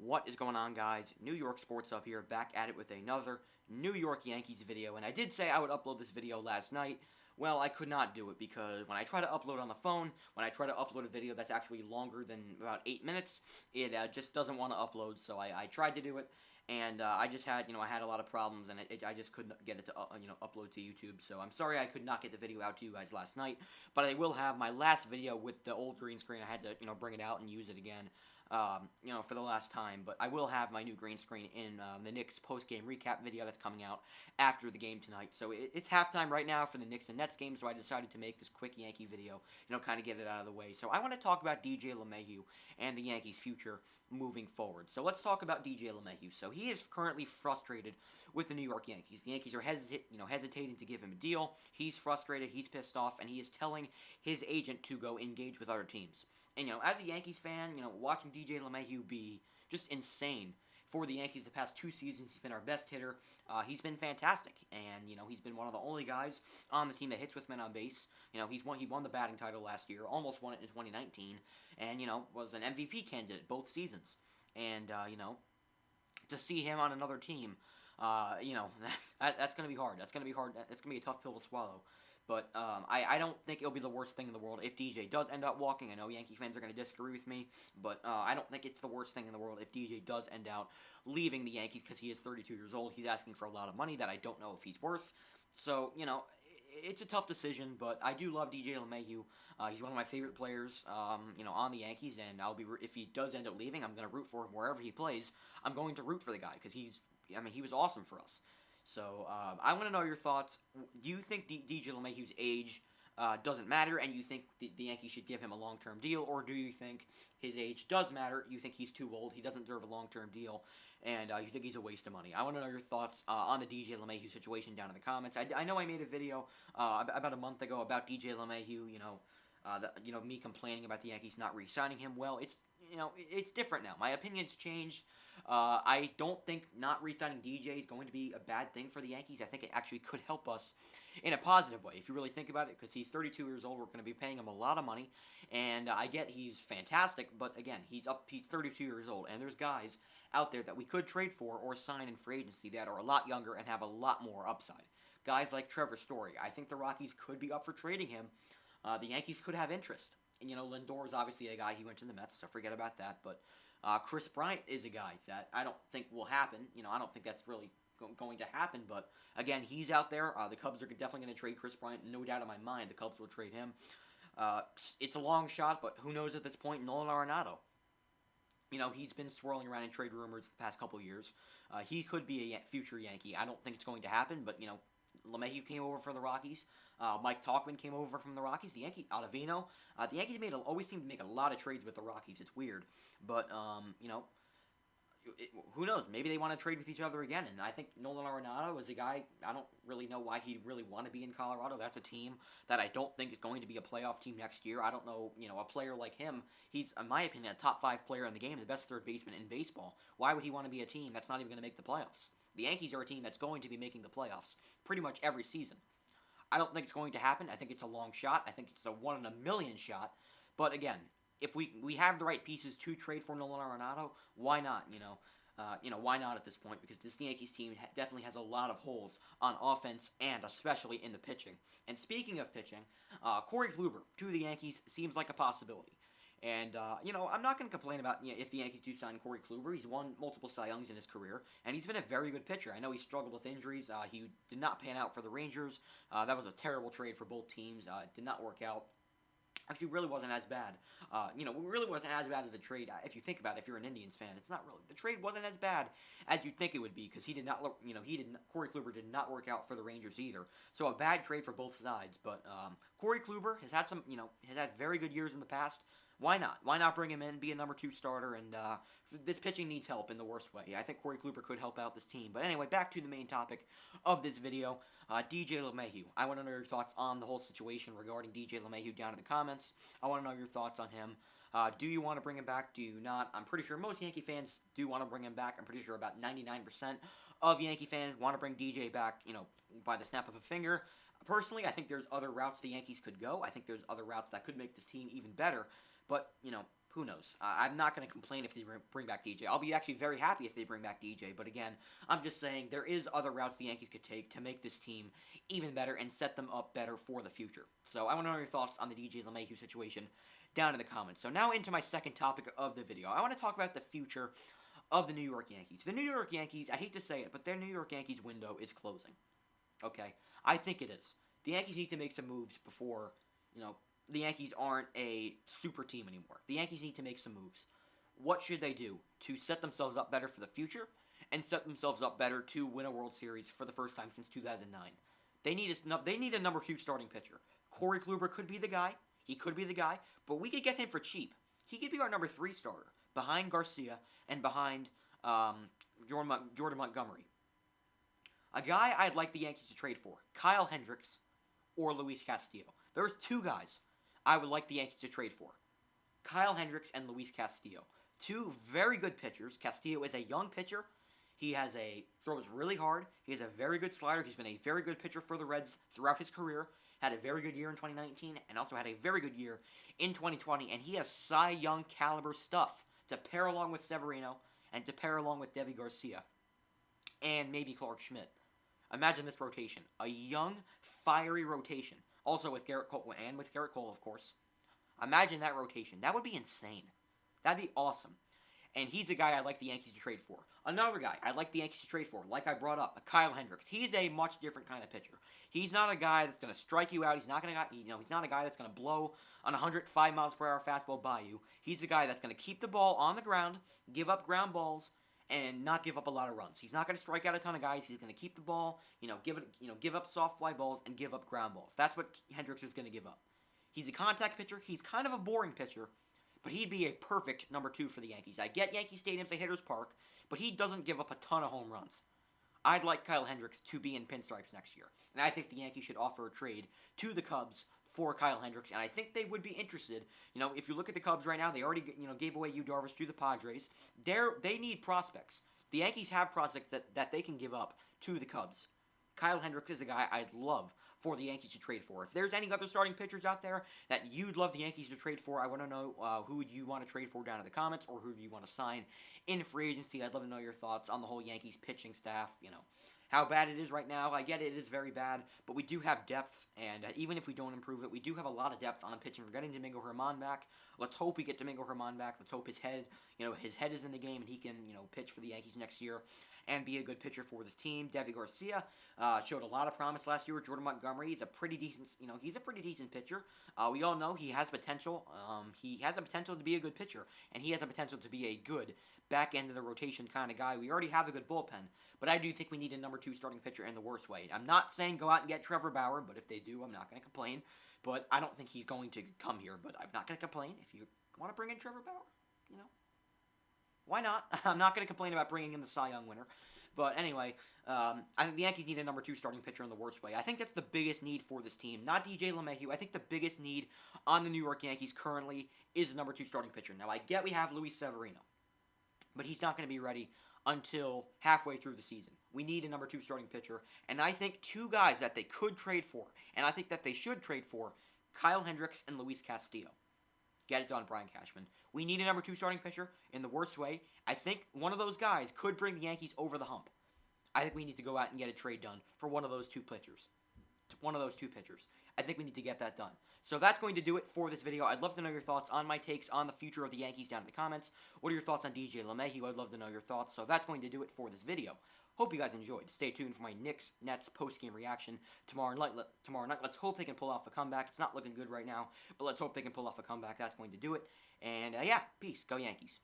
What is going on, guys? New York Sports Up here, back at it with another New York Yankees video. And I did say I would upload this video last night. Well, I could not do it because when I try to upload on the phone, when I try to upload a video that's actually longer than about 8 minutes, it just doesn't want to upload. So I tried to do it, and I just had, I had a lot of problems, and I just couldn't get it to, upload to YouTube. So I'm sorry I could not get the video out to you guys last night, but I will have my last video with the old green screen. I had to, bring it out and use it again. For the last time, but I will have my new green screen in the Knicks post-game recap video that's coming out after the game tonight. So it's halftime right now for the Knicks and Nets game, so I decided to make this quick Yankee video, kind of get it out of the way. So I want to talk about DJ Lemahieu and the Yankees' future moving forward. So let's talk about DJ Lemahieu. So he is currently frustrated with the New York Yankees. The Yankees are hesitating to give him a deal. He's frustrated, he's pissed off, and he is telling his agent to go engage with other teams. And, as a Yankees fan, watching DJ LeMahieu be just insane for the Yankees the past 2 seasons. He's been our best hitter. He's been fantastic. And, he's been one of the only guys on the team that hits with men on base. He won the batting title last year, almost won it in 2019, and, was an MVP candidate both seasons. And, to see him on another team, that's going to be hard. That's going to be hard. That's going to be a tough pill to swallow. But I don't think it'll be the worst thing in the world if DJ does end up walking. I know Yankee fans are going to disagree with me, but I don't think it's the worst thing in the world if DJ does end out leaving the Yankees because he is 32 years old. He's asking for a lot of money that I don't know if he's worth. So, it's a tough decision, but I do love DJ LeMahieu. He's one of my favorite players, on the Yankees, and if he does end up leaving, I'm going to root for him wherever he plays. I'm going to root for the guy because he was awesome for us. So, I want to know your thoughts. Do you think DJ LeMahieu's age doesn't matter, and you think the Yankees should give him a long-term deal, or do you think his age does matter? You think he's too old, he doesn't deserve a long-term deal, and you think he's a waste of money? I want to know your thoughts on the DJ LeMahieu situation down in the comments. I know I made a video about a month ago about DJ LeMahieu, me complaining about the Yankees not re-signing him. Well, it's different now. My opinion's changed. I don't think not re-signing DJ is going to be a bad thing for the Yankees. I think it actually could help us in a positive way, if you really think about it, because he's 32 years old. We're going to be paying him a lot of money, and I get he's fantastic, but again, he's 32 years old, and there's guys out there that we could trade for or sign in free agency that are a lot younger and have a lot more upside. Guys like Trevor Story. I think the Rockies could be up for trading him. The Yankees could have interest. And, Lindor is obviously a guy. He went to the Mets, so forget about that. But Chris Bryant is a guy that I don't think will happen. I don't think that's really going to happen. But, again, he's out there. The Cubs are definitely going to trade Chris Bryant. No doubt in my mind the Cubs will trade him. It's a long shot, but who knows at this point? Nolan Arenado. He's been swirling around in trade rumors the past couple years. He could be a future Yankee. I don't think it's going to happen, but, LeMahieu came over for the Rockies. Mike Tauchman came over from the Rockies. The Ottavino. The Yankees always seem to make a lot of trades with the Rockies. It's weird, but who knows? Maybe they want to trade with each other again. And I think Nolan Arenado is a guy. I don't really know why he'd really want to be in Colorado. That's a team that I don't think is going to be a playoff team next year. I don't know. A player like him. He's, in my opinion, a top 5 player in the game, the best third baseman in baseball. Why would he want to be a team that's not even going to make the playoffs? The Yankees are a team that's going to be making the playoffs pretty much every season. I don't think it's going to happen. I think it's a long shot. I think it's a 1 in a million shot. But again, if we have the right pieces to trade for Nolan Arenado, why not? Why not at this point? Because this Yankees team definitely has a lot of holes on offense and especially in the pitching. And speaking of pitching, Corey Fluber to the Yankees seems like a possibility. And, I'm not going to complain about if the Yankees do sign Corey Kluber. He's won multiple Cy Youngs in his career, and he's been a very good pitcher. I know he struggled with injuries. He did not pan out for the Rangers. That was a terrible trade for both teams. It did not work out. Actually, really wasn't as bad. It really wasn't as bad as the trade. If you think about it, if you're an Indians fan, it's not really. The trade wasn't as bad as you'd think it would be because he did not look. Corey Kluber did not work out for the Rangers either. So a bad trade for both sides. But Corey Kluber has had has had very good years in the past. Why not? Why not bring him in, be a number 2 starter, and this pitching needs help in the worst way. I think Corey Kluber could help out this team. But anyway, back to the main topic of this video, DJ LeMahieu. I want to know your thoughts on the whole situation regarding DJ LeMahieu down in the comments. I want to know your thoughts on him. Do you want to bring him back? Do you not? I'm pretty sure most Yankee fans do want to bring him back. I'm pretty sure about 99% of Yankee fans want to bring DJ back, by the snap of a finger. Personally, I think there's other routes the Yankees could go. I think there's other routes that could make this team even better. But, who knows? I'm not going to complain if they bring back DJ. I'll be actually very happy if they bring back DJ. But again, I'm just saying there is other routes the Yankees could take to make this team even better and set them up better for the future. So I want to know your thoughts on the DJ Lemahieu situation down in the comments. So now into my second topic of the video. I want to talk about the future of the New York Yankees. The New York Yankees, I hate to say it, but their New York Yankees window is closing. Okay? I think it is. The Yankees need to make some moves before, the Yankees aren't a super team anymore. The Yankees need to make some moves. What should they do to set themselves up better for the future and set themselves up better to win a World Series for the first time since 2009? They need a number 2 starting pitcher. Corey Fluber could be the guy. He could be the guy, but we could get him for cheap. He could be our number 3 starter behind Garcia and behind Jordan Montgomery. A guy I'd like the Yankees to trade for, Kyle Hendricks or Luis Castillo. There's 2 guys I would like the Yankees to trade for. Kyle Hendricks and Luis Castillo. 2 very good pitchers. Castillo is a young pitcher. He throws really hard. He has a very good slider. He's been a very good pitcher for the Reds throughout his career. Had a very good year in 2019 and also had a very good year in 2020. And he has Cy Young caliber stuff to pair along with Severino and to pair along with Deivi Garcia and maybe Clark Schmidt. Imagine this rotation. A young, fiery rotation. Also with Garrett Cole, and with Garrett Cole, of course. Imagine that rotation. That would be insane. That'd be awesome. And he's a guy I'd like the Yankees to trade for. Another guy I'd like the Yankees to trade for, like I brought up, Kyle Hendricks. He's a much different kind of pitcher. He's not a guy that's going to strike you out. He's not a guy that's going to blow on 105 miles per hour fastball by you. He's a guy that's going to keep the ball on the ground, give up ground balls, and not give up a lot of runs. He's not going to strike out a ton of guys. He's going to keep the ball, give up soft fly balls and give up ground balls. That's what Hendricks is going to give up. He's a contact pitcher. He's kind of a boring pitcher, but he'd be a perfect number 2 for the Yankees. I get Yankee Stadium's a hitter's park, but he doesn't give up a ton of home runs. I'd like Kyle Hendricks to be in pinstripes next year, and I think the Yankees should offer a trade to the Cubs for Kyle Hendricks, and I think they would be interested. If you look at the Cubs right now, they already gave away Yu Darvish to the Padres. They need prospects. The Yankees have prospects that they can give up to the Cubs. Kyle Hendricks is a guy I'd love for the Yankees to trade for. If there's any other starting pitchers out there that you'd love the Yankees to trade for, I want to know who you want to trade for down in the comments, or who do you want to sign in free agency. I'd love to know your thoughts on the whole Yankees pitching staff, how bad it is right now. I get it is very bad, but we do have depth, and even if we don't improve it, we do have a lot of depth on the pitching. We're getting Domingo Germán back. Let's hope we get Domingo Germán back. Let's hope his head is in the game, and he can, pitch for the Yankees next year and be a good pitcher for this team. Deivi Garcia showed a lot of promise last year with Jordan Montgomery. He's a pretty decent pitcher. We all know he has potential. He has a potential to be a good pitcher, and he has a potential to be a good back end of the rotation kind of guy. We already have a good bullpen, but I do think we need a number 2 starting pitcher in the worst way. I'm not saying go out and get Trevor Bauer, but if they do, I'm not going to complain. But I don't think he's going to come here, but I'm not going to complain. If you want to bring in Trevor Bauer, why not? I'm not going to complain about bringing in the Cy Young winner. But anyway, I think the Yankees need a number 2 starting pitcher in the worst way. I think that's the biggest need for this team. Not DJ Lemahieu. I think the biggest need on the New York Yankees currently is a number 2 starting pitcher. Now, I get we have Luis Severino, but he's not going to be ready until halfway through the season. We need a number 2 starting pitcher, and I think 2 guys that they could trade for, and I think that they should trade for, Kyle Hendricks and Luis Castillo. Get it done, Brian Cashman. We need a number 2 starting pitcher in the worst way. I think one of those guys could bring the Yankees over the hump. I think we need to go out and get a trade done for one of those 2 pitchers. I think we need to get that done. So that's going to do it for this video. I'd love to know your thoughts on my takes on the future of the Yankees down in the comments. What are your thoughts on DJ Lemahieu? I'd love to know your thoughts. So that's going to do it for this video. Hope you guys enjoyed. Stay tuned for my Knicks-Nets post-game reaction tomorrow night. Let's hope they can pull off a comeback. It's not looking good right now, but let's hope they can pull off a comeback. That's going to do it. And, yeah, peace. Go Yankees.